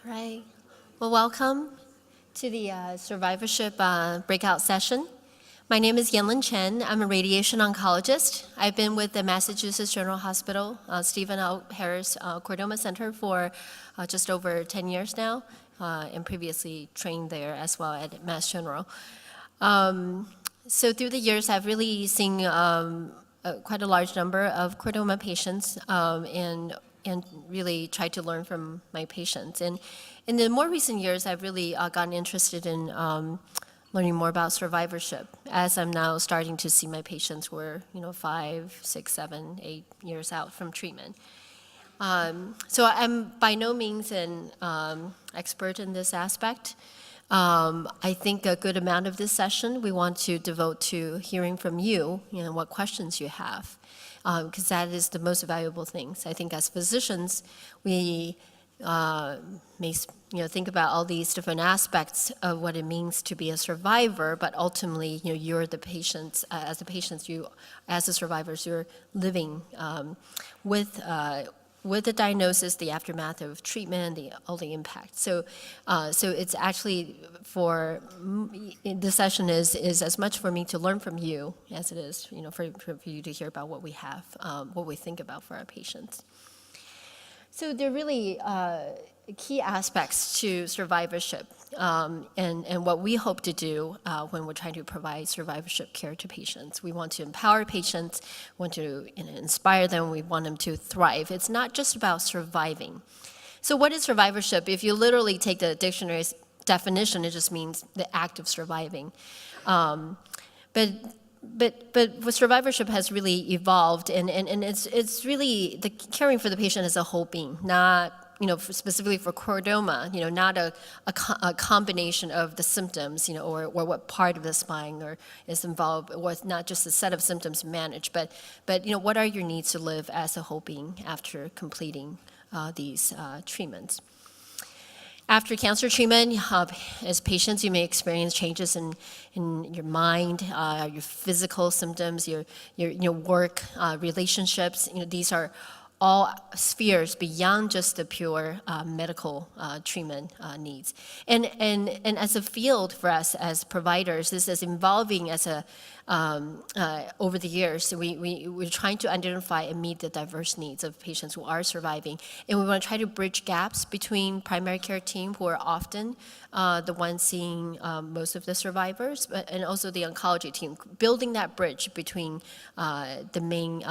Right. Well, welcome to the survivorship breakout session. My name is Yen-Lin Chen. I'm a radiation oncologist. I've been with the Massachusetts General Hospital, Stephen L. Harris Chordoma Center for just over 10 years now, and previously trained there as well at Mass General. So through the years, I've really seen quite a large number of chordoma patients and really tried to learn from my patients. And in the more recent years, I've really gotten interested in learning more about survivorship, as I'm now starting to see my patients who are 5, 6, 7, 8 years out from treatment. So I'm by no means an expert in this aspect. I think a good amount of this session we want to devote to hearing from you, what questions you have, because that is the most valuable things. I think as physicians, we may think about all these different aspects of what it means to be a survivor, but ultimately, you're the patients. As the patients, as the survivors, you're living with the diagnosis, the aftermath of treatment, all the impact. So it's actually the session is as much for me to learn from you as it is, for you to hear about what we have, what we think about for our patients. So there are really key aspects to survivorship and what we hope to do when we're trying to provide survivorship care to patients. We want to empower patients, want to inspire them, we want them to thrive. It's not just about surviving. So what is survivorship? If you literally take the dictionary's definition, it just means the act of surviving. But survivorship has really evolved, and it's really the caring for the patient as a whole being, not specifically for chordoma, not a combination of the symptoms, or what part of the spine is involved, or not just a set of symptoms managed, but what are your needs to live as a whole being after completing these treatments. After cancer treatment, as patients, you may experience changes in your mind, your physical symptoms, your work, relationships. These are all spheres beyond just the pure medical treatment needs. And as a field for us as providers, this is evolving as over the years. So we're trying to identify and meet the diverse needs of patients who are surviving. And we want to try to bridge gaps between primary care team, who are often the ones seeing most of the survivors, and also the oncology team, building that bridge between the main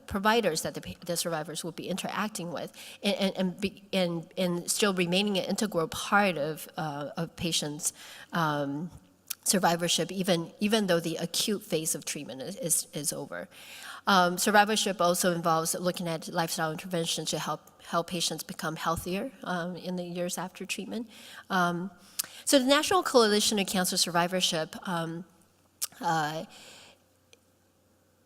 providers that the survivors will be interacting with, and still remaining an integral part of patients' survivorship, even though the acute phase of treatment is over. Survivorship also involves looking at lifestyle interventions to help patients become healthier in the years after treatment. So the National Coalition of Cancer Survivorship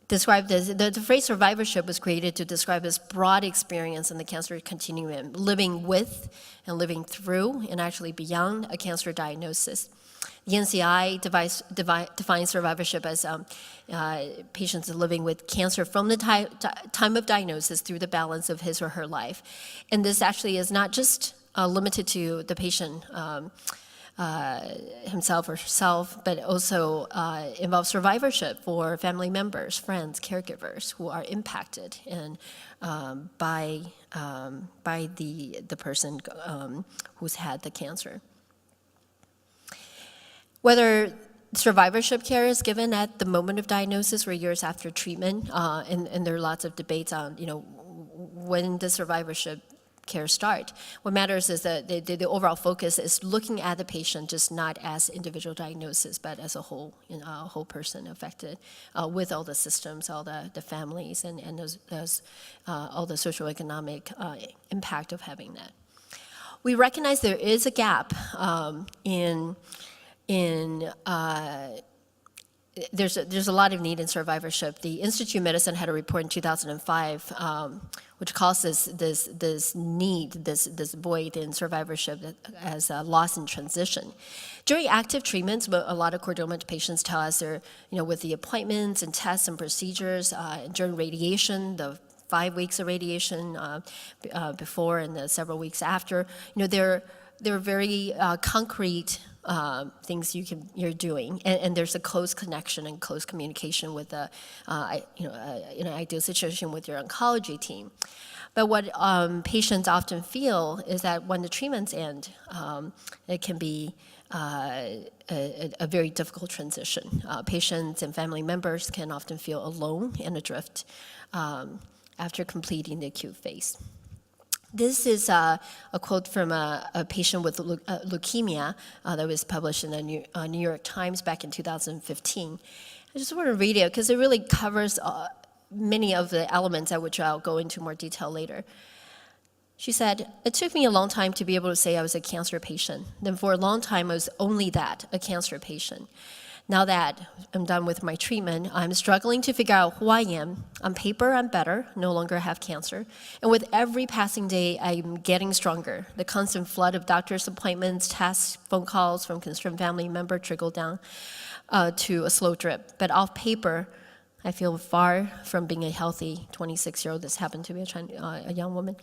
described as, the phrase survivorship was created to describe this broad experience in the cancer continuum, living with and living through and actually beyond a cancer diagnosis. The NCI defines survivorship as patients living with cancer from the time of diagnosis through the balance of his or her life. And this actually is not just limited to the patient himself or herself, but also involves survivorship for family members, friends, caregivers who are impacted by the person who's had the cancer. Whether survivorship care is given at the moment of diagnosis or years after treatment, and there are lots of debates on when does survivorship care start. What matters is that the overall focus is looking at the patient just not as individual diagnosis, but as a whole, a whole person affected with all the systems, all the families, and those all the socioeconomic impact of having that. We recognize there is a gap there's a lot of need in survivorship. The Institute of Medicine had a report in 2005, which calls this void in survivorship as a loss in transition. During active treatments, a lot of chordoma patients tell us they're, with the appointments and tests and procedures, during radiation, the 5 weeks of radiation before and the several weeks after. They're very concrete things you're doing, and there's a close connection and close communication with in an ideal situation with your oncology team. But what patients often feel is that when the treatments end, it can be a very difficult transition. Patients and family members can often feel alone and adrift after completing the acute phase. This is a quote from a patient with leukemia that was published in the New York Times back in 2015. I just want to read it because it really covers many of the elements at which I'll go into more detail later. She said, "It took me a long time to be able to say I was a cancer patient. Then for a long time, I was only that, a cancer patient. Now that I'm done with my treatment, I'm struggling to figure out who I am. On paper, I'm better, no longer have cancer. And with every passing day, I'm getting stronger. The constant flood of doctor's appointments, tests, phone calls from concerned family member trickled down to a slow drip. But off paper, I feel far from being a healthy 26-year-old. This happened to be a young woman.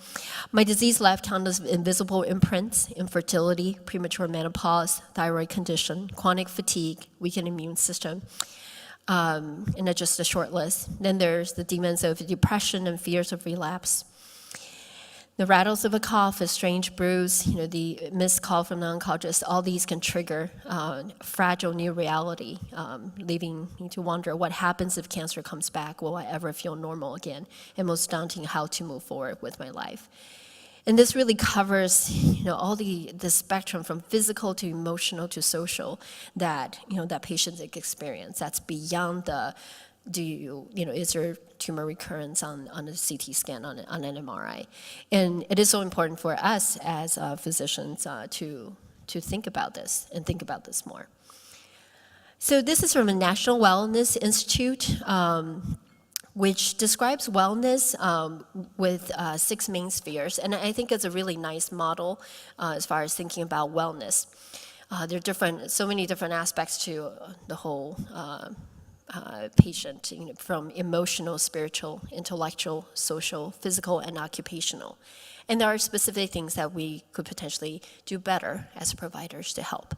My disease left countless invisible imprints: infertility, premature menopause, thyroid condition, chronic fatigue, weakened immune system, and that's just a short list. Then there's the demons of depression and fears of relapse. The rattles of a cough, a strange bruise, the missed call from the oncologist, all these can trigger fragile new reality, leaving me to wonder what happens if cancer comes back. Will I ever feel normal again? And most daunting, how to move forward with my life. And this really covers, all the spectrum from physical to emotional to social that, that patients experience. That's beyond the, is there tumor recurrence on a CT scan, on an MRI? And it is so important for us as physicians to think about this and think about this more. So this is from the National Wellness Institute, which describes wellness with 6 main spheres. And I think it's a really nice model as far as thinking about wellness. There are so many different aspects to the whole patient, from emotional, spiritual, intellectual, social, physical, and occupational. And there are specific things that we could potentially do better as providers to help.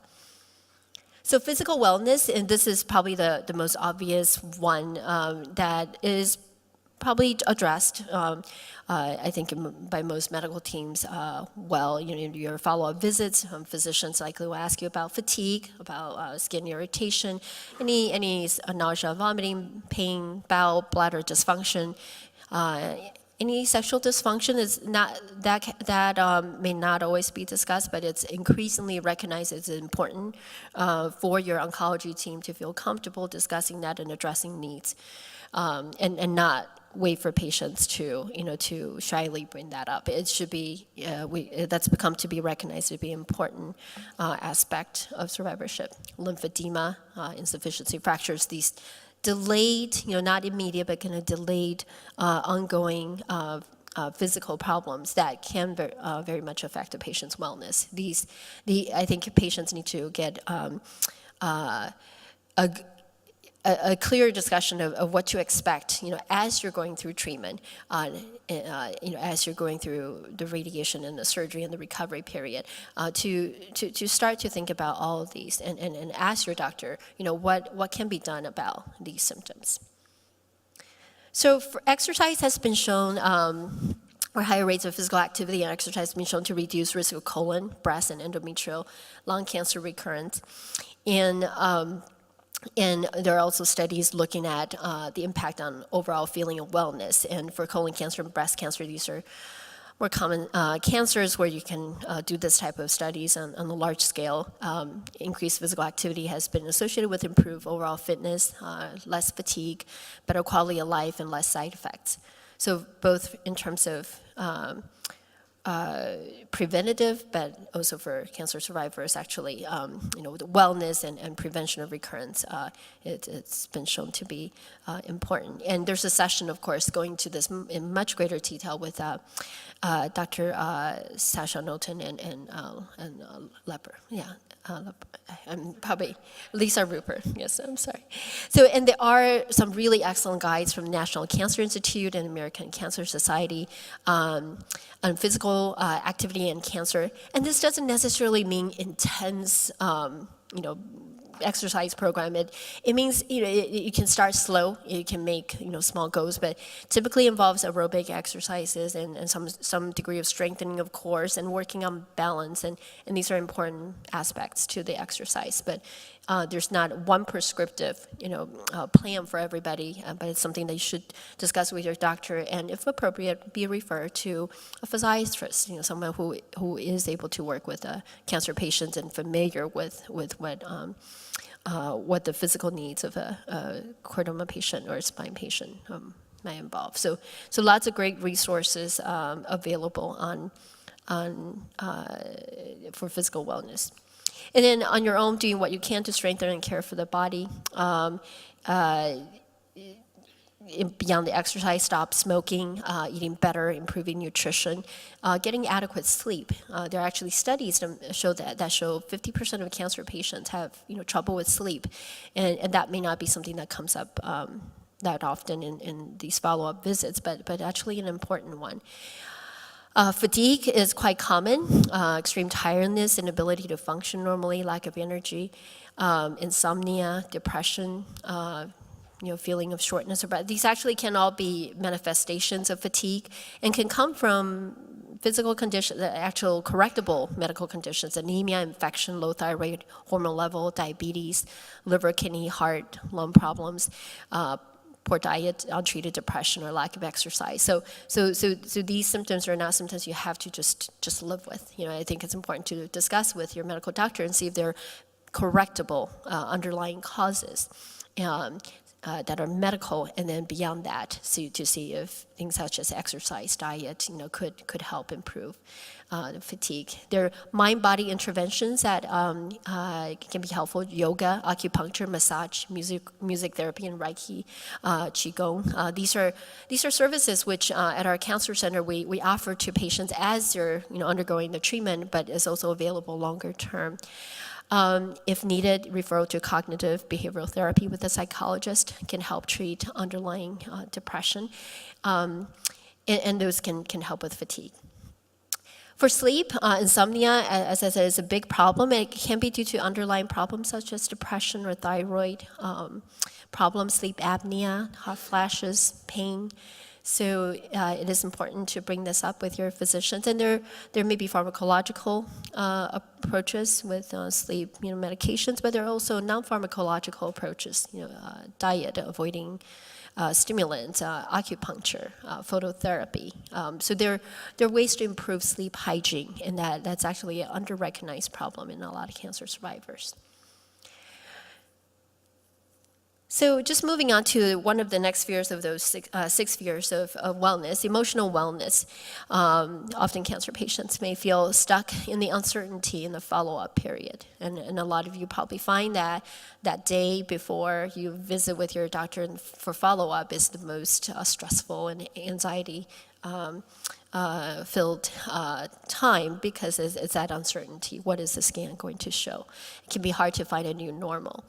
So physical wellness, and this is probably the most obvious one that is probably addressed, I think, by most medical teams well. Your follow-up visits, physicians likely will ask you about fatigue, about skin irritation, any nausea, vomiting, pain, bowel, bladder dysfunction. Any sexual dysfunction is not that may not always be discussed, but it's increasingly recognized as important for your oncology team to feel comfortable discussing that and addressing needs, and not wait for patients to shyly bring that up. It should be that's become to be recognized to be an important aspect of survivorship. Lymphedema, insufficiency, fractures, these delayed, not immediate, but kind of delayed, ongoing physical problems that can very much affect a patient's wellness. I think patients need to get a clear discussion of what to expect, as you're going through treatment, as you're going through the radiation and the surgery and the recovery period, to start to think about all of these and ask your doctor, what can be done about these symptoms. So exercise has been shown, or higher rates of physical activity and exercise have been shown to reduce risk of colon, breast, and endometrial lung cancer recurrence. And there are also studies looking at the impact on overall feeling of wellness. And for colon cancer and breast cancer, these are more common cancers where you can do this type of studies on a large scale. Increased physical activity has been associated with improved overall fitness, less fatigue, better quality of life, and less side effects. So both in terms of preventative, but also for cancer survivors, actually, the wellness and prevention of recurrence, it's been shown to be important. And there's a session, of course, going to this in much greater detail with Dr. Sasha Knowlton and Lepper. I'm probably Lisa Rupert. Yes, I'm sorry. So, and there are some really excellent guides from National Cancer Institute and American Cancer Society on physical activity and cancer. And this doesn't necessarily mean intense, exercise program. It means you can start slow. You can make small goals, but typically involves aerobic exercises and some degree of strengthening, of course, and working on balance. And these are important aspects to the exercise. But there's not one prescriptive plan for everybody, but it's something that you should discuss with your doctor, and if appropriate, be referred to a physiatrist, someone who is able to work with cancer patients and familiar with what the physical needs of a chordoma patient or a spine patient may involve. So lots of great resources available for physical wellness. And then on your own, doing what you can to strengthen and care for the body. Beyond the exercise, stop smoking, eating better, improving nutrition, getting adequate sleep. There are actually studies that show 50% of cancer patients have trouble with sleep, and that may not be something that comes up that often in these follow-up visits, but actually an important one. Fatigue is quite common, extreme tiredness, inability to function normally, lack of energy, insomnia, depression, feeling of shortness of breath. These actually can all be manifestations of fatigue and can come from physical conditions, the actual correctable medical conditions: anemia, infection, low thyroid hormone level, diabetes, liver, kidney, heart, lung problems, poor diet, untreated depression, or lack of exercise. So these symptoms are not symptoms you have to just live with. I think it's important to discuss with your medical doctor and see if they're correctable underlying causes that are medical, and then beyond that, to see if things such as exercise, diet, could help improve the fatigue. There are mind-body interventions that can be helpful: yoga, acupuncture, massage, music therapy, and Reiki, qigong. These are services which at our cancer center we offer to patients as they're undergoing the treatment, but is also available longer term. If needed, referral to cognitive behavioral therapy with a psychologist can help treat underlying depression, and those can help with fatigue. For sleep, insomnia, as I said, is a big problem. It can be due to underlying problems such as depression or thyroid problems, sleep apnea, hot flashes, pain. So it is important to bring this up with your physicians. And there may be pharmacological approaches with sleep medications, but there are also non-pharmacological approaches, diet, avoiding stimulants, acupuncture, phototherapy. So there are ways to improve sleep hygiene, and that's actually an under-recognized problem in a lot of cancer survivors. So just moving on to one of the next spheres of those six spheres of wellness, emotional wellness. Often cancer patients may feel stuck in the uncertainty in the follow-up period. And a lot of you probably find that day before you visit with your doctor for follow-up is the most stressful and anxiety filled time, because it's that uncertainty. What is the scan going to show? It can be hard to find a new normal.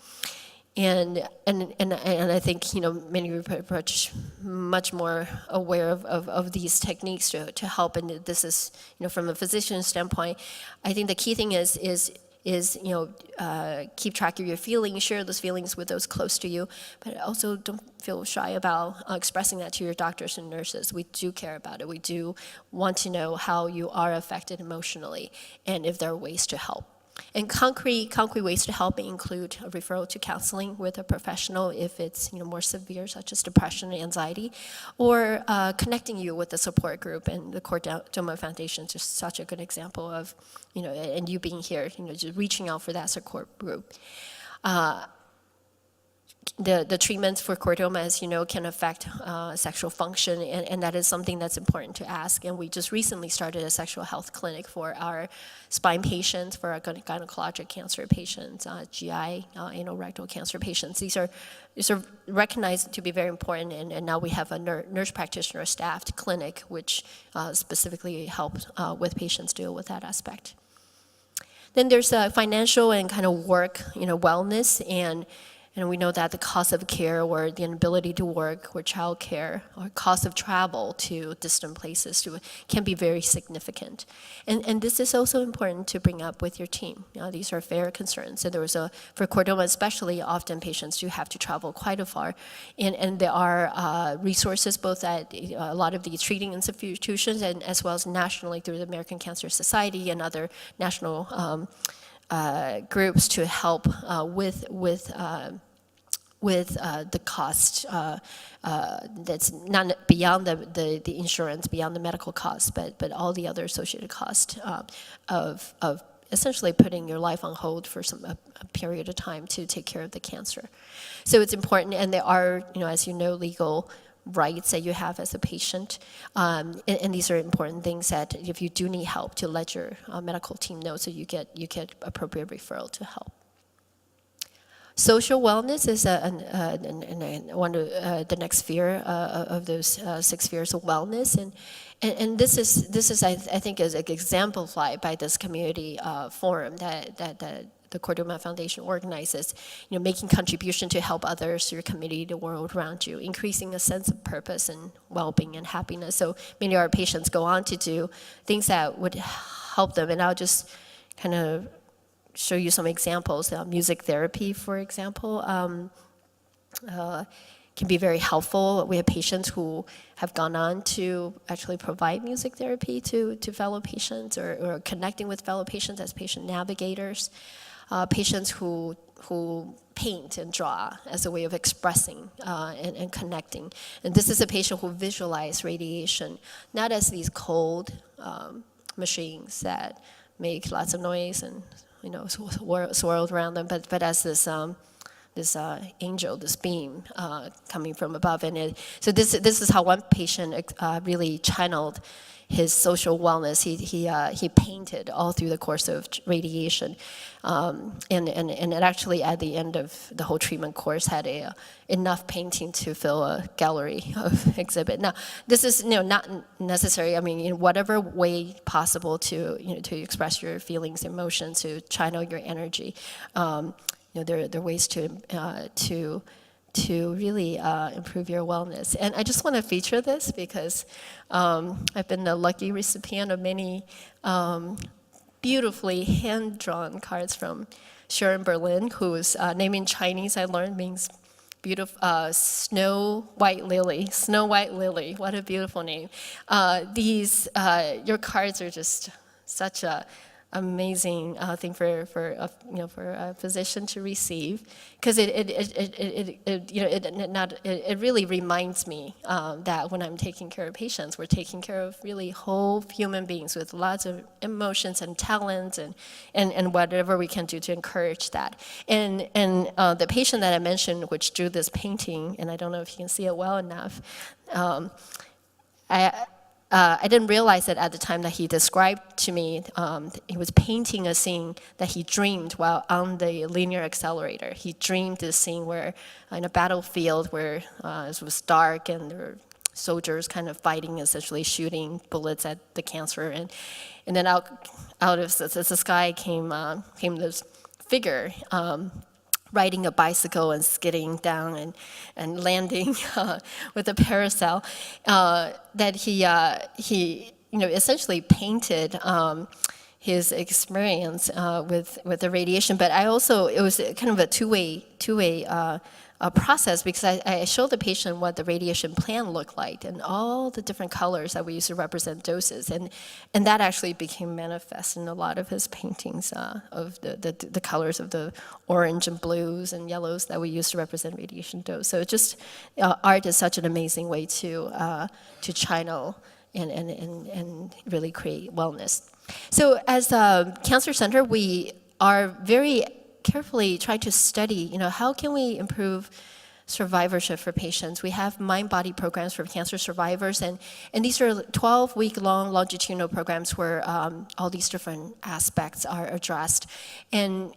And I think many approach much more aware of these techniques to help. And this is from a physician's standpoint, I think the key thing is keep track of your feelings, share those feelings with those close to you, but also don't feel shy about expressing that to your doctors and nurses. We do care about it. We do want to know how you are affected emotionally and if there are ways to help. And concrete ways to help include a referral to counseling with a professional if it's more severe, such as depression and anxiety, or connecting you with a support group. And the Chordoma Foundation is just such a good example of, and you being here, just reaching out for that support group. the treatments for chordoma, as you know, can affect sexual function, and that is something that's important to ask. And we just recently started a sexual health clinic for our spine patients, for our gynecologic cancer patients, GI, anal rectal cancer patients. These are recognized to be very important, and now we have a nurse practitioner staffed clinic, which specifically helps with patients deal with that aspect. Then there's financial and kind of work, wellness, and we know that the cost of care or the inability to work or childcare or cost of travel to distant places can be very significant. And this is also important to bring up with your team. These are fair concerns. So for chordoma especially, often patients do have to travel quite a far. And there are resources both at a lot of the treating institutions and as well as nationally through the American Cancer Society and other national groups to help with the cost that's not beyond the insurance, beyond the medical cost, but all the other associated costs of essentially putting your life on hold for a period of time to take care of the cancer. So it's important, and there are, as you know, legal rights that you have as a patient, and these are important things that if you do need help, to let your medical team know so you get appropriate referral to help. Social wellness is one of the next sphere of those 6 spheres of wellness, and this is I think is exemplified by this community forum that the Chordoma Foundation organizes. Making contribution to help others, your community, the world around you, increasing a sense of purpose and well-being and happiness. So many of our patients go on to do things that would help them, and I'll just kind of show you some examples. Music therapy, for example, can be very helpful. We have patients who have gone on to actually provide music therapy to fellow patients or connecting with fellow patients as patient navigators. Patients who paint and draw as a way of expressing and connecting. And this is a patient who visualized radiation, not as these cold machines that make lots of noise and swirled around them, but as this angel, this beam coming from above. And so this is how one patient really channeled his social wellness. He painted all through the course of radiation, and it actually at the end of the whole treatment course had enough painting to fill a gallery of exhibit. Now this is not necessary. I mean, in whatever way possible to express your feelings, emotions, to channel your energy. There are ways to really improve your wellness. And I just want to feature this because I've been the lucky recipient of many beautifully hand-drawn cards from Sharon Berlin, whose name in Chinese I learned means beautiful, Snow White Lily. Snow White Lily, what a beautiful name. Your cards are just such a amazing thing for a physician to receive, because it really reminds me that when I'm taking care of patients, we're taking care of really whole human beings with lots of emotions and talents and whatever we can do to encourage that. And the patient that I mentioned, which drew this painting, and I don't know if you can see it well enough, I didn't realize it at the time that he described to me. He was painting a scene that he dreamed while on the linear accelerator. He dreamed this scene where in a battlefield where it was dark and there were soldiers kind of fighting, essentially shooting bullets at the cancer. And then out of the sky came this figure riding a bicycle and skidding down and landing with a parasol, that he essentially painted his experience with the radiation. But it was kind of a two-way process, because I showed the patient what the radiation plan looked like and all the different colors that we used to represent doses, and that actually became manifest in a lot of his paintings of the colors of the orange and blues and yellows that we used to represent radiation dose. So art is such an amazing way to channel and really create wellness. So as a cancer center, we are very carefully try to study, how can we improve survivorship for patients. We have mind-body programs for cancer survivors, and these are 12-week-long longitudinal programs where all these different aspects are addressed. And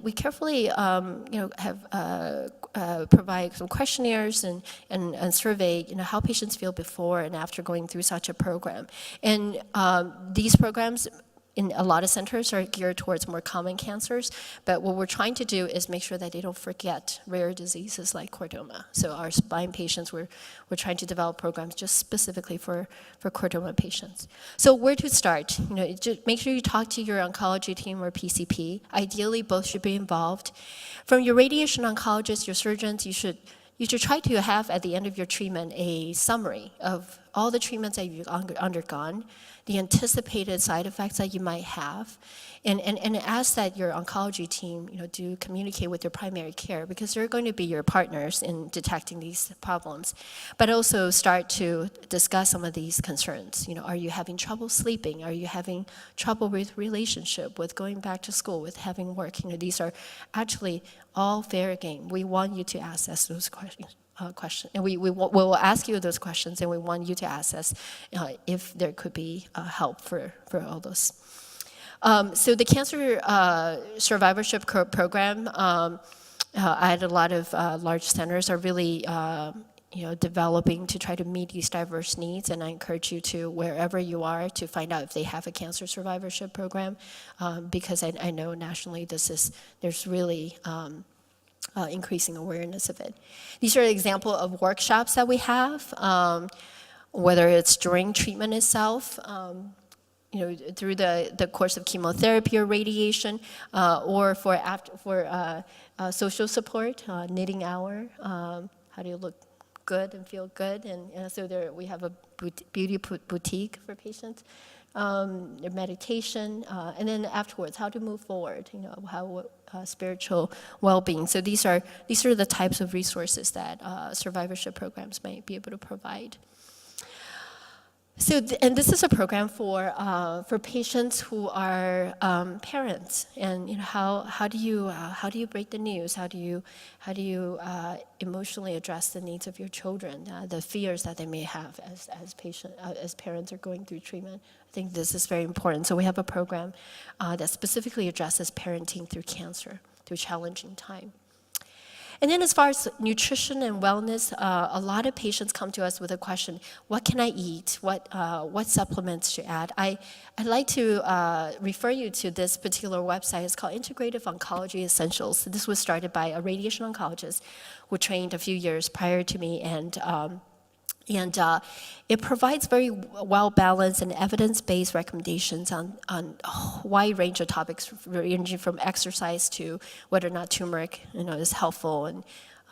we carefully have provide some questionnaires and survey how patients feel before and after going through such a program. And these programs in a lot of centers are geared towards more common cancers, but what we're trying to do is make sure that they don't forget rare diseases like chordoma. So our spine patients, we're trying to develop programs just specifically for chordoma patients. So where to start? Just make sure you talk to your oncology team or PCP. Ideally, both should be involved. From your radiation oncologist, your surgeons, you should try to have at the end of your treatment a summary of all the treatments that you've undergone, the anticipated side effects that you might have, and ask that your oncology team do communicate with your primary care, because they're going to be your partners in detecting these problems. But also start to discuss some of these concerns. Are you having trouble sleeping? Are you having trouble with relationship, with going back to school, with having work? These are actually all fair game. We want you to ask us those questions. And we will ask you those questions, and we want you to ask us if there could be help for all those. So the cancer survivorship program, I had a lot of large centers are really developing to try to meet these diverse needs, and I encourage you to, wherever you are, to find out if they have a cancer survivorship program, because I know nationally there's really increasing awareness of it. These are examples of workshops that we have, whether it's during treatment itself, through the course of chemotherapy or radiation, or for social support, knitting hour, how do you look good and feel good, and so we have a beauty boutique for patients, meditation, and then afterwards, how to move forward, how spiritual well-being. So these are the types of resources that survivorship programs might be able to provide. So, and this is a program for patients who are parents, and how do you break the news? How do you emotionally address the needs of your children, the fears that they may have as parents are going through treatment? I think this is very important. So we have a program that specifically addresses parenting through cancer, through challenging time. And then as far as nutrition and wellness, a lot of patients come to us with a question: what can I eat? What supplements to add? I'd like to refer you to this particular website. It's called Integrative Oncology Essentials. This was started by a radiation oncologist who trained a few years prior to me, and it provides very well-balanced and evidence-based recommendations on a wide range of topics, ranging from exercise to whether or not turmeric, is helpful, and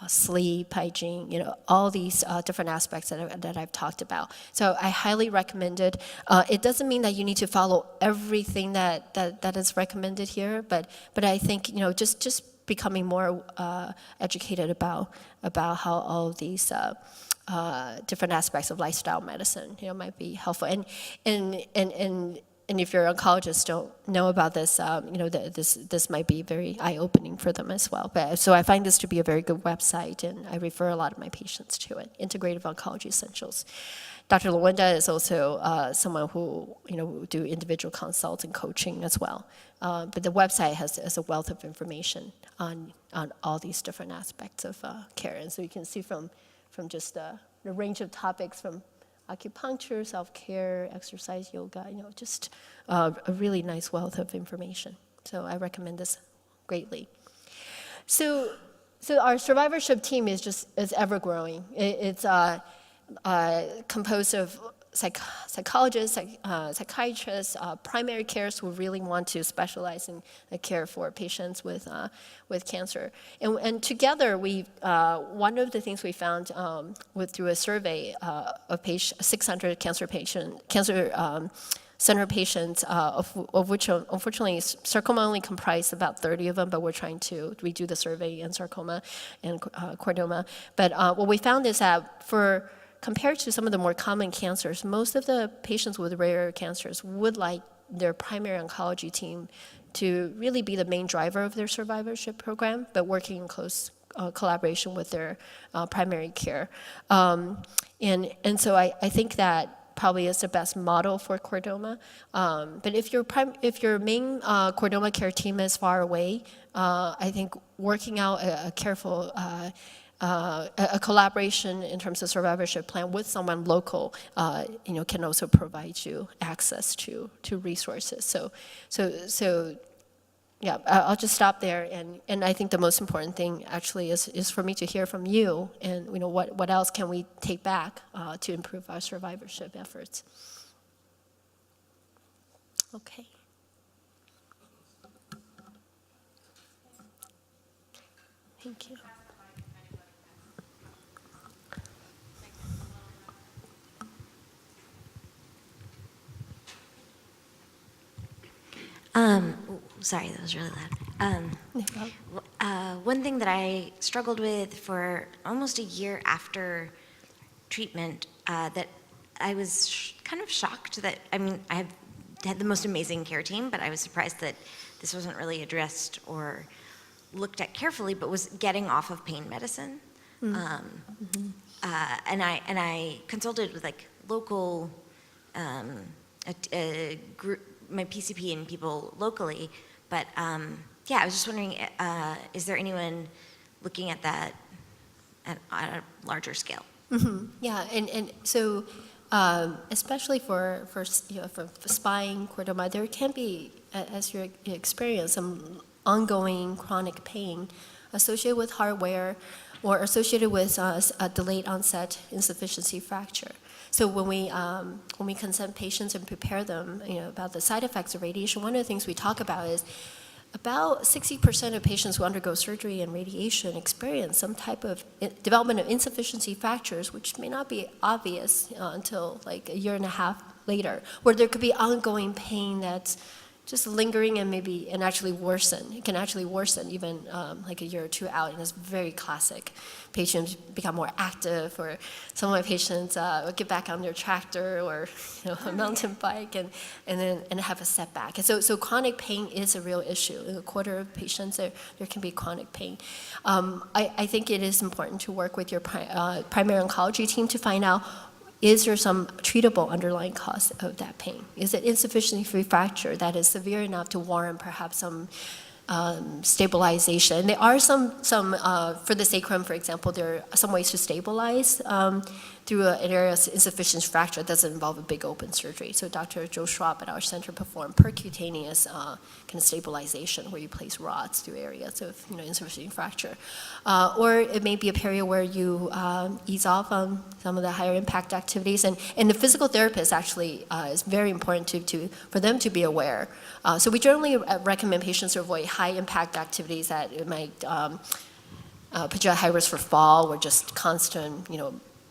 sleep, hygiene, all these different aspects that I've talked about. So I highly recommend it. It doesn't mean that you need to follow everything that is recommended here, but I think just becoming more educated about how all of these different aspects of lifestyle medicine, might be helpful. And if your oncologists don't know about this, this might be very eye-opening for them as well. So I find this to be a very good website, and I refer a lot of my patients to it. Integrative Oncology Essentials. Dr. Lawanda is also someone who do individual consults and coaching as well. But the website has a wealth of information on all these different aspects of care, and so you can see from just the range of topics from acupuncture, self-care, exercise, yoga, just a really nice wealth of information. So I recommend this greatly. So our survivorship team is ever growing. It's composed of psychologists, psychiatrists, primary cares who really want to specialize in the care for patients with cancer. And together, one of the things we found through a survey of 600 cancer center patients, of which unfortunately sarcoma only comprised about 30 of them, but we're trying to redo the survey in sarcoma and chordoma. But what we found is that compared to some of the more common cancers, most of the patients with rare cancers would like their primary oncology team to really be the main driver of their survivorship program, but working in close collaboration with their primary care. And so I think that probably is the best model for chordoma. But if your main chordoma care team is far away, I think working out a careful a collaboration in terms of survivorship plan with someone local, can also provide you access to resources. So yeah, I'll just stop there, and I think the most important thing actually is for me to hear from you, and what else can we take back to improve our survivorship efforts. Okay. Thank you. Sorry, that was really loud. One thing that I struggled with for almost a year after treatment, that I was kind of shocked that, I had the most amazing care team, but I was surprised that this wasn't really addressed or looked at carefully, but was getting off of pain medicine. And I consulted with local a group, my PCP and people locally, but yeah, I was just wondering, is there anyone looking at that at a larger scale? Mm-hmm. Yeah, and so especially for spine chordoma, there can be, as you experience, some ongoing chronic pain associated with hardware or associated with a delayed onset insufficiency fracture. So when we consent patients and prepare them, about the side effects of radiation, one of the things we talk about is about 60% of patients who undergo surgery and radiation experience some type of development of insufficiency fractures, which may not be obvious until a year and a half later, where there could be ongoing pain that's just lingering and actually worsen. It can actually worsen even a year or two out, and it's very classic. Patients become more active, or some of my patients will get back on their tractor or a mountain bike and have a setback. And so chronic pain is a real issue. In a quarter of patients, there can be chronic pain. I think it is important to work with your primary oncology team to find out, is there some treatable underlying cause of that pain? Is it insufficiency fracture that is severe enough to warrant perhaps some stabilization? There are some for the sacrum, for example, there are some ways to stabilize through an area of insufficient fracture that doesn't involve a big open surgery. So Dr. Joe Schwab at our center performed percutaneous kind of stabilization, where you place rods through areas of insufficient fracture. Or it may be a period where you ease off on some of the higher impact activities. And the physical therapist actually is very important for them to be aware. So we generally recommend patients to avoid high impact activities that might put you at high risk for fall, or just constant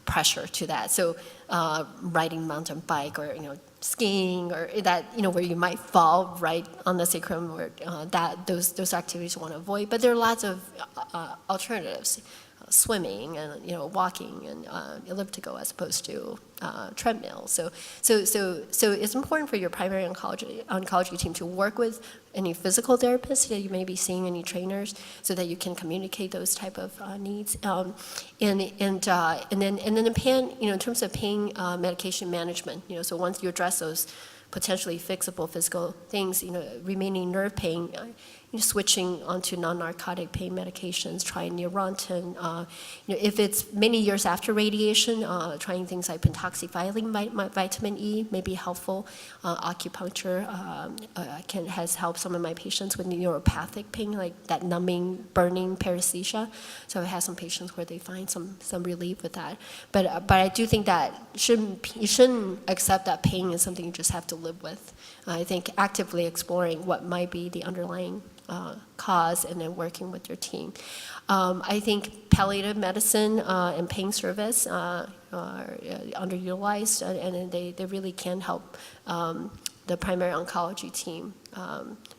pressure to that. So riding mountain bike, or skiing, or that where you might fall right on the sacrum, or those activities you want to avoid. But there are lots of alternatives. Swimming and walking and elliptical as opposed to treadmill. So it's important for your primary oncology team to work with any physical therapists that you may be seeing, any trainers, so that you can communicate those type of needs. And then the pain, in terms of pain medication management. So once you address those potentially fixable physical things, remaining nerve pain, switching onto non-narcotic pain medications, trying Neurontin. If it's many years after radiation, trying things like pentoxifylline vitamin E may be helpful. Acupuncture has helped some of my patients with neuropathic pain, like that numbing, burning paresthesia. So I have some patients where they find some relief with that. But I do think that you shouldn't accept that pain is something you just have to live with. I think actively exploring what might be the underlying cause, and then working with your team. I think palliative medicine and pain service are underutilized, and they really can help the primary oncology team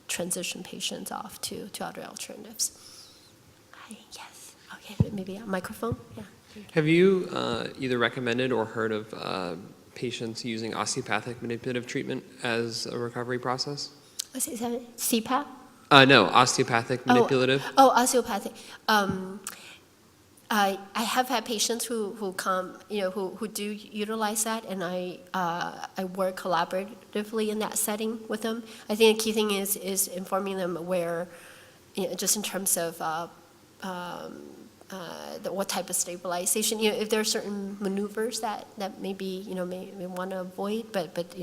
transition patients off to other alternatives. Hi, yes. Okay, maybe a microphone. Yeah. Have you either recommended or heard of patients using osteopathic manipulative treatment as a recovery process? Is that CPAP? No, osteopathic manipulative. Osteopathic. I have had patients who come, who do utilize that, and I work collaboratively in that setting with them. I think the key thing is informing them where, just in terms of what type of stabilization. If there are certain maneuvers that maybe may want to avoid, but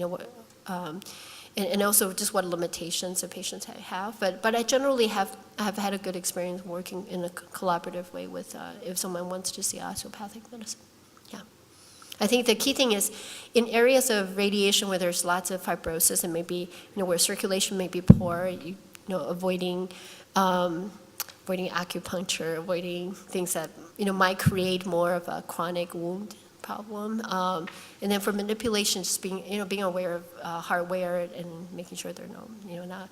and also just what limitations the patients have. But I generally have had a good experience working in a collaborative way with if someone wants to see osteopathic medicine. Yeah. I think the key thing is in areas of radiation where there's lots of fibrosis and maybe where circulation may be poor, avoiding acupuncture, avoiding things that might create more of a chronic wound problem, and then for manipulation, just being aware of hardware and making sure they're not.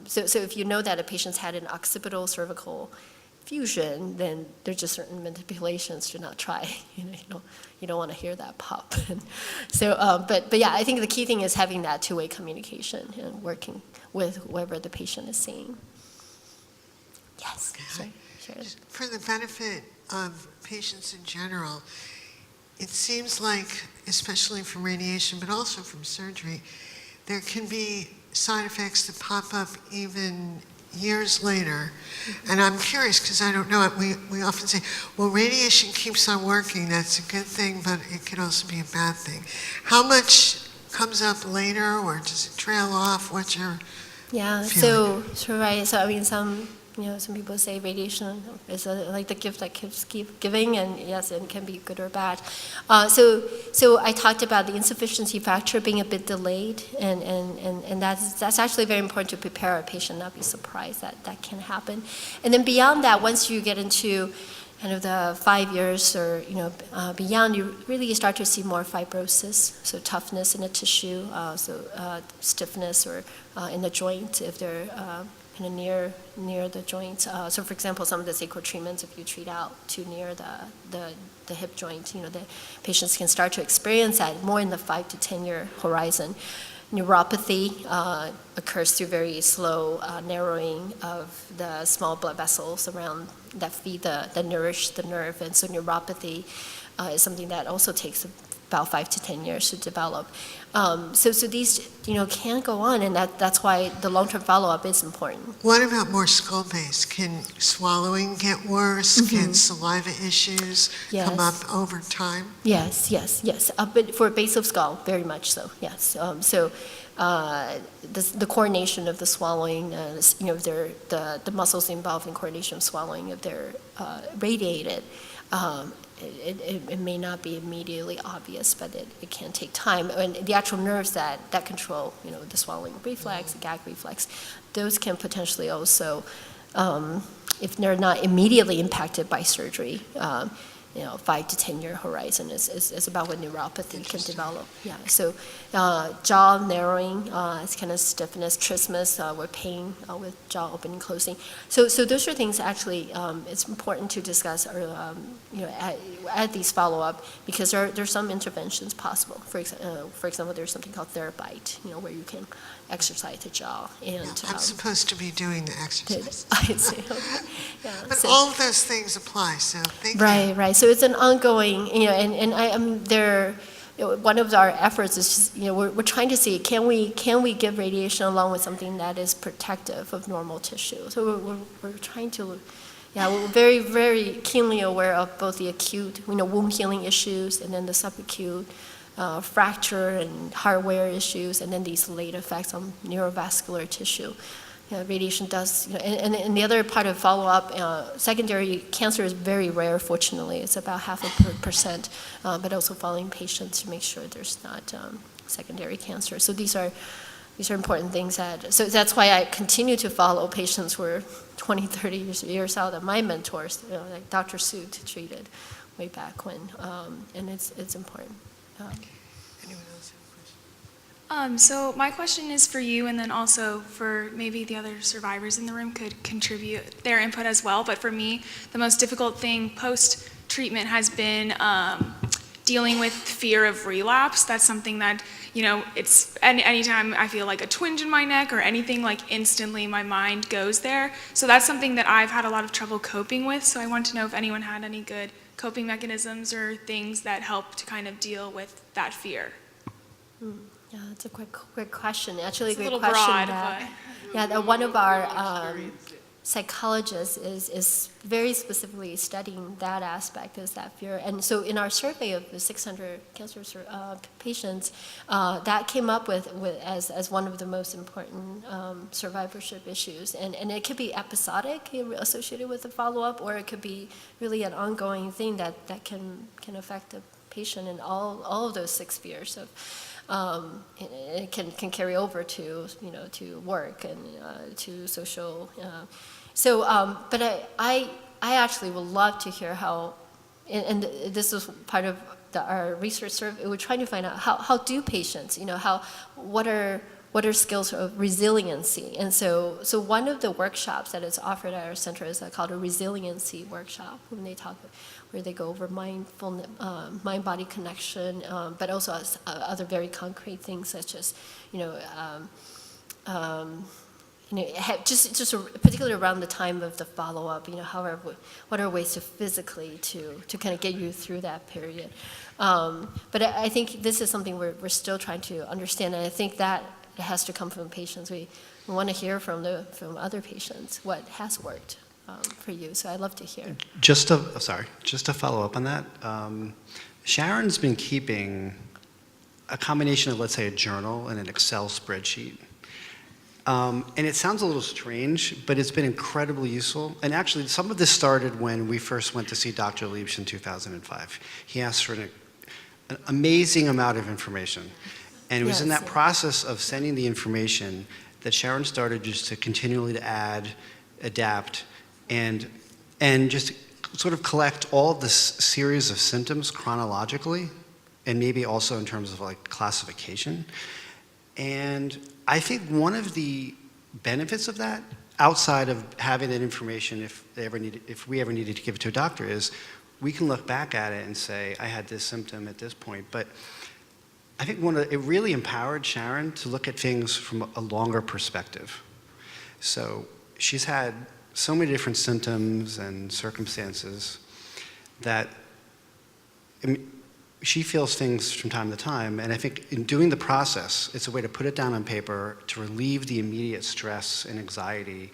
So if you know that a patient's had an occipital cervical fusion, then there's just certain manipulations to not try. You don't want to hear that pop. So, but yeah, I think the key thing is having that two-way communication and working with whoever the patient is seeing. Yes. Okay. Sure. For the benefit of patients in general, it seems like, especially from radiation, but also from surgery, there can be side effects that pop up even years later. And I'm curious, because I don't know it, we often say, well, radiation keeps on working, that's a good thing, but it could also be a bad thing. How much comes up later, or does it trail off? What's your feeling? So right, so I mean, some people say radiation is like the gift that keep giving, and yes, it can be good or bad. So I talked about the insufficiency factor being a bit delayed, and that's actually very important to prepare a patient, not be surprised that can happen. And then beyond that, once you get into kind of the 5 years or beyond, you really start to see more fibrosis, so toughness in the tissue, stiffness or in the joint if they're kind of near the joints. So for example, some of the sacral treatments, if you treat out too near the hip joint, the patients can start to experience that more in the 5 to 10 year horizon. Neuropathy occurs through very slow narrowing of the small blood vessels around that feed that nourish the nerve, and so neuropathy is something that also takes about 5 to 10 years to develop. So these can go on, and that's why the long-term follow-up is important. What about more skull-based? Can swallowing get worse? Mm-hmm. Can saliva issues come up over time? Yes. But for base of skull, very much so, yes. The coordination of the swallowing, if they're the muscles involved in coordination of swallowing, if they're radiated, it may not be immediately obvious, but it can take time. And the actual nerves that control, the swallowing reflex, the gag reflex, those can potentially also, if they're not immediately impacted by surgery, 5 to 10 year horizon is about when neuropathy can develop. Yeah. So jaw narrowing, it's kind of stiffness, trismus, with pain with jaw opening and closing. So those are things actually it's important to discuss at these follow up, because there's some interventions possible. For example, there's something called TheraBite, where you can exercise the jaw. And I'm supposed to be doing the exercise. I see. Yeah. But all of those things apply. So thank you. Right. So it's an ongoing, and I am there. One of our efforts is just, we're trying to see, can we give radiation along with something that is protective of normal tissue? So we're trying to, we're very, very keenly aware of both the acute, wound healing issues, and then the subacute fracture and hardware issues, and then these late effects on neurovascular tissue. Radiation does, and the other part of follow-up, secondary cancer is very rare, fortunately. It's about 0.5%, but also following patients to make sure there's not secondary cancer. So these are important things so that's why I continue to follow patients who are 20, 30 years out of my mentors, like Dr. Soot treated way back when, and it's important. Anyone else have a question? So my question is for you, and then also for maybe the other survivors in the room could contribute their input as well. But for me, the most difficult thing post-treatment has been dealing with fear of relapse. That's something that, it's anytime I feel like a twinge in my neck or anything, like instantly my mind goes there. So that's something that I've had a lot of trouble coping with. So I want to know if anyone had any good coping mechanisms or things that help to kind of deal with that fear. Yeah, that's a great question. Actually, It's a great little question. broad, That one of our psychologists is very specifically studying that aspect, is that fear. And so in our survey of the 600 cancer patients, that came up with as one of the most important survivorship issues. And it could be episodic associated with the follow-up, or it could be really an ongoing thing that can affect the patient in all of those 6 fears of. It can carry over to to work and to social. But I actually would love to hear how, and this was part of our research survey. We're trying to find out how do patients, what are skills of resiliency. And so one of the workshops that is offered at our center is called a resiliency workshop, where they go over mindfulness, mind-body connection, but also other very concrete things such as, just particularly around the time of the follow-up, what are ways to physically to kind of get you through that period. But I think this is something we're still trying to understand, and I think that it has to come from patients. We want to hear from other patients what has worked for you. So I'd love to hear. Just to follow up on that, Sharon's been keeping a combination of, let's say, a journal and an Excel spreadsheet. And it sounds a little strange, but it's been incredibly useful. And actually, some of this started when we first went to see Dr. Liebsch in 2005. He asked for an amazing amount of information. And it was in that process of sending the information that Sharon started just to continually to add, adapt, and just sort of collect all of this series of symptoms chronologically, and maybe also in terms of like classification. And I think one of the benefits of that, outside of having that information if we ever needed to give it to a doctor, is we can look back at it and say, I had this symptom at this point. But I think it really empowered Sharon to look at things from a longer perspective. So she's had so many different symptoms and circumstances that she feels things from time to time, and I think in doing the process, it's a way to put it down on paper to relieve the immediate stress and anxiety,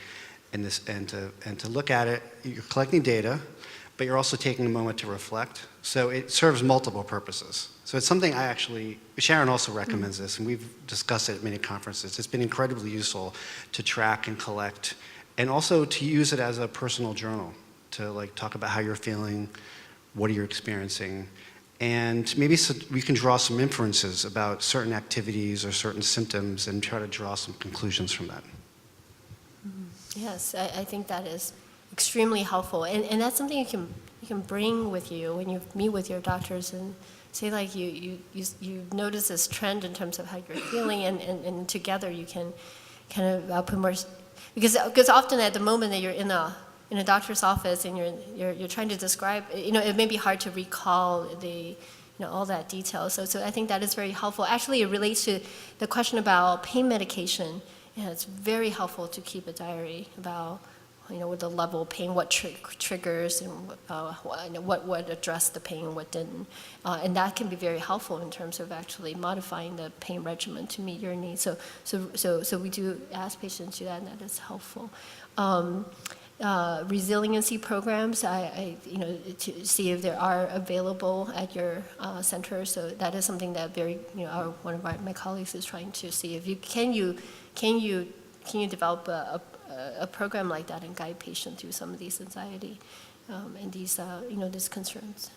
and to look at it. You're collecting data, but you're also taking a moment to reflect. So it serves multiple purposes. So it's something Sharon also recommends this, and we've discussed it at many conferences. It's been incredibly useful to track and collect, and also to use it as a personal journal, to talk about how you're feeling, what are you experiencing, and maybe we can draw some inferences about certain activities or certain symptoms and try to draw some conclusions from that. Yes, I think that is extremely helpful, and that's something you can bring with you when you meet with your doctors and say you notice this trend in terms of how you're feeling, and together you can kind of put more, because often at the moment that you're in a doctor's office and you're trying to describe, it may be hard to recall all that detail. So I think that is very helpful. Actually, it relates to the question about pain medication. It's very helpful to keep a diary about with the level of pain, what triggers, and what addressed the pain, what didn't, and that can be very helpful in terms of actually modifying the pain regimen to meet your needs. So we do ask patients to do that, and that is helpful. Resiliency programs, to see if there are available at your center. So that is something that one of my colleagues is trying to see if can you develop a program like that and guide patients through some of these anxiety and these these concerns.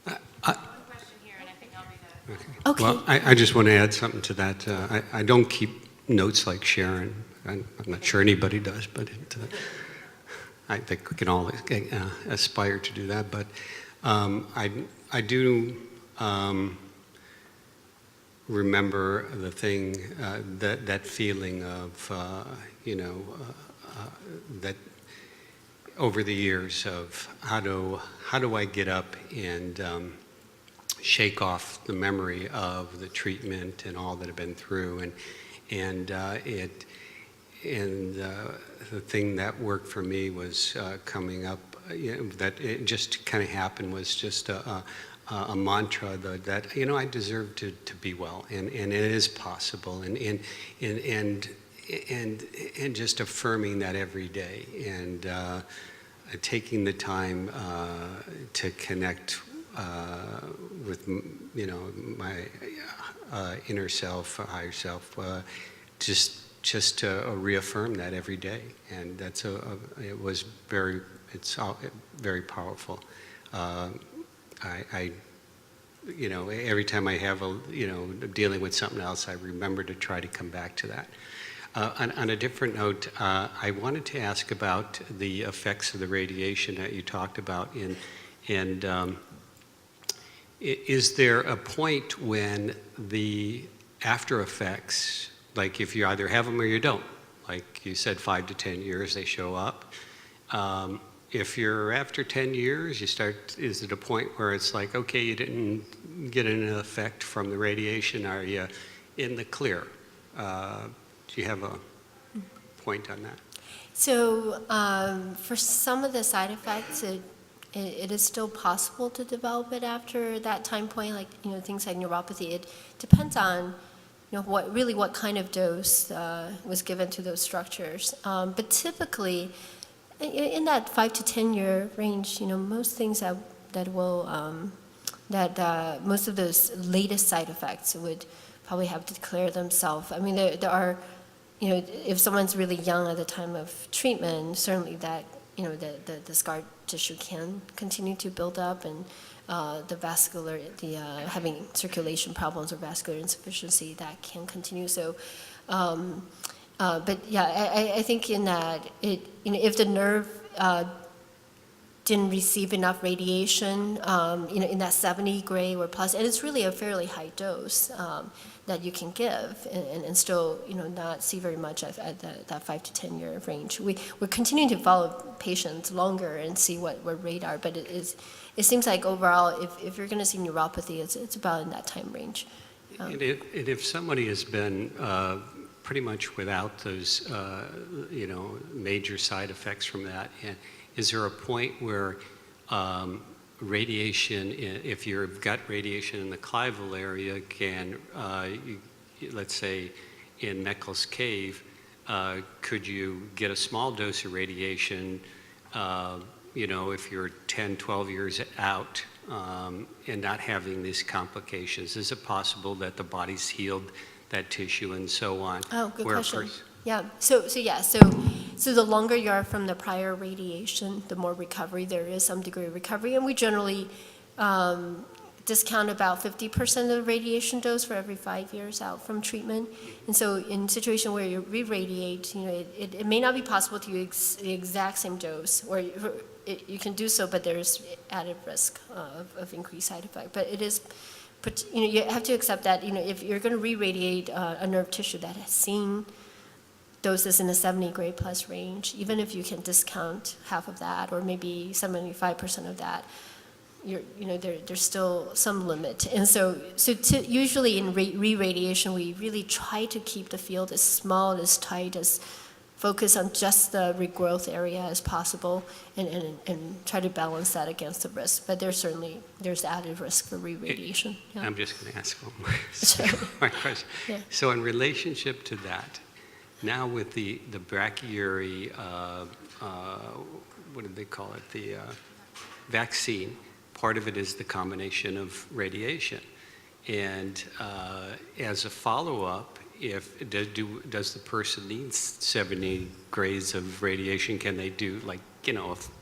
One question here, and I think I'll be Okay. Okay. Well, I just want to add something to that. I don't keep notes like Sharon. I'm not sure anybody does, but I think we can all aspire to do that. But I do remember the thing, that feeling of, that over the years of how do I get up and shake off the memory of the treatment and all that I've been through, and the thing that worked for me was coming up. That it just kind of happened was just a mantra that I deserve to be well, and it is possible, and just affirming that every day, and taking the time to connect with my inner self, higher self, just to reaffirm that every day, and it's very powerful. I every time I have dealing with something else, I remember to try to come back to that. On a different note, I wanted to ask about the effects of the radiation that you talked about, and is there a point when the after effects, like if you either have them or you don't, like you said, 5 to 10 years they show up. If you're after 10 years, is it a point where it's like, okay, you didn't get an effect from the radiation, are you in the clear? Do you have a point on that? So for some of the side effects, it is still possible to develop it after that time point, like things like neuropathy. It depends on what kind of dose was given to those structures. But typically, in that 5 to 10 year range, most things that will most of those latest side effects would probably have to declare themselves. I mean, there are, if someone's really young at the time of treatment, certainly that the scar tissue can continue to build up, and having circulation problems or vascular insufficiency, that can continue. So, but yeah, I think in that if the nerve didn't receive enough radiation, in that 70 gray or plus, and it's really a fairly high dose that you can give, and still, not see very much at that 5 to 10 year range. We're continuing to follow patients longer and see what rate are, but it seems like overall, if you're going to see neuropathy, it's about in that time range. And if somebody has been pretty much without those, major side effects from that, and is there a point where radiation, if you've got radiation in the clival area, can, let's say in Meckel's cave, could you get a small dose of radiation, if you're 10, 12 years out and not having these complications? Is it possible that the body's healed that tissue and so on? Oh, good question. Yeah. So the longer you are from the prior radiation, the more recovery. There is some degree of recovery, and we generally discount about 50% of the radiation dose for every 5 years out from treatment. And so in a situation where you re-radiate, it may not be possible to use the exact same dose, or you can do so, but there's added risk of increased side effect. But it is, you have to accept that, if you're going to re-radiate a nerve tissue that has seen doses in the 70 gray plus range, even if you can discount half of that or maybe 75% of that, there's still some limit. And so usually in re-radiation, we really try to keep the field as small, as tight, as focus on just the regrowth area as possible, and try to balance that against the risk. But there's added risk for re-radiation. Yeah. I'm just going to ask one more question. Yeah. So in relationship to that, now with the brachyury, what do they call it? The vaccine, part of it is the combination of radiation. And as a follow-up, does the person need 70 grays of radiation? Can they do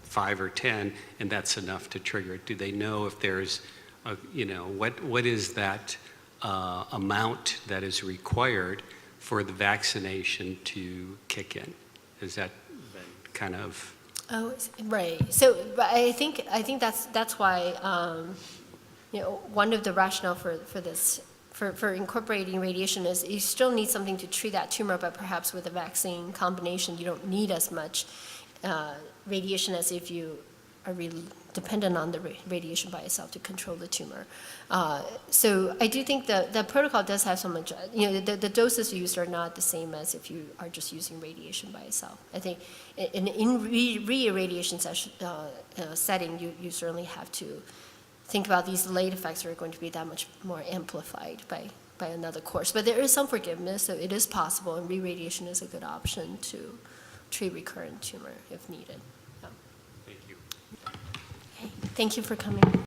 5 or 10, and that's enough to trigger it? Do they know if there's, what is that amount that is required for the vaccination to kick in? Is that kind of? Oh, right. So I think that's why one of the rationale for this. For incorporating radiation is you still need something to treat that tumor, but perhaps with a vaccine combination, you don't need as much radiation as if you dependent on the radiation by itself to control the tumor. So I do think that the protocol does have some, the doses used are not the same as if you are just using radiation by itself. I think in re-irradiation setting, you certainly have to think about these late effects are going to be that much more amplified by another course. But there is some forgiveness, so it is possible, and re-radiation is a good option to treat recurrent tumor if needed. Yeah. Thank you. Okay. Thank you for coming.